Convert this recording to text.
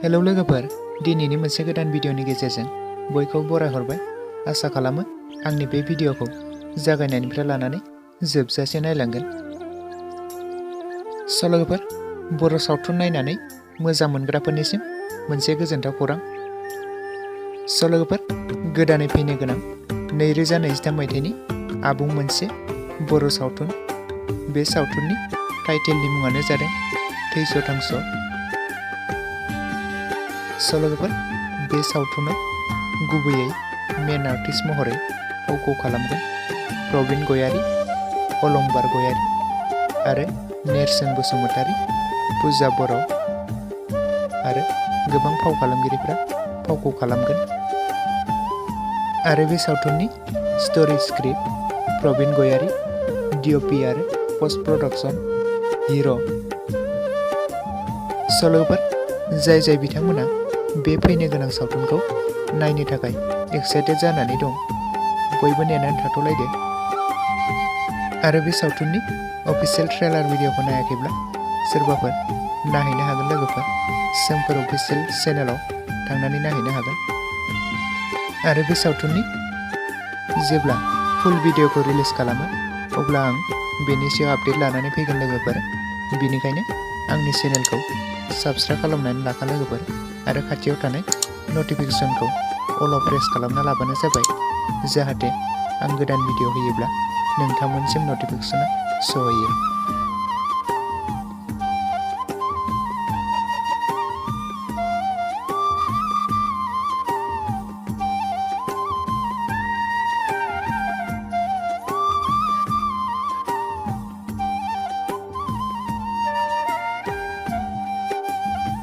Hello लोगोफोर, दिनैनि मोनसे गोदान भिडिअनि गेजेरजों बयखौबो बरायहरबाय। आसा खालामो आंनि बे भिडिअखौ जागायनायनिफ्राय लानानै जोबजासे नायलांगोन। लोगोफोर, बर' सावथुन नायनानै मोजां मोनग्राफोरनिसिम मोनसे गोजोनथाव खौरां। लोगोफोर, गोदानै फैनो गोनां 2023 मायथाइनि आबुं मोनसे बर' सावथुन। बे सावथुननि टाइटेलनि मुङानो जादों थैस' थांस'। लोगोफोर, बे सावथुनाव गुबैयै मेन आर्टिस्ट महरै फावखौ खालामगोन प्रबिन गयारी, अलंबार गयारी आरो नेरसोन बसुमतारी, पुजा बर' आरो गोबां फाव खालामगिरिफ्रा फावखौ खालामगोन। आरो बे सावथुननि स्ट'री स्क्रिप्ट, प्रबिन गयारी, डिअपि आरो पस्ट प्रडाक्शन हिर'। लोगोफोर, जाय बिथांमोना बे फैनो गोनां सावथुनखौ नायनो थाखाय एक्साइटेड जानानै दं, बयबो नेनानै थाथ'लायदो। आरो बे सावथुननि अफिसियेल ट्रेलार भिडिअखौ नायाखैब्ला सोरबाफोर नायहैनो हागोन लोगोफोर। सोमखोर अफिसियेल चेनेलाव थांनानै नायहैनो हागोन। आरो बे सावथुननि जेब्ला फुल भिडिअखौ रिलिज खालामो अब्ला आं बेनि सायाव आपडेट लानानै फैगोन लोगोफोर। बेनिखायनो आंनि चेनेलखौ साबस्क्राइब खालामनानै लाखा लोगोफोर आरो खाथियाव थानाय नटिफिकेसनखौ अलाव प्रेस खालामना लाबानो जाबाय, जाहाथे आं गोदान भिडिअ होयोब्ला नोंथांमोनसिम नटिफिकेसना सहैयो।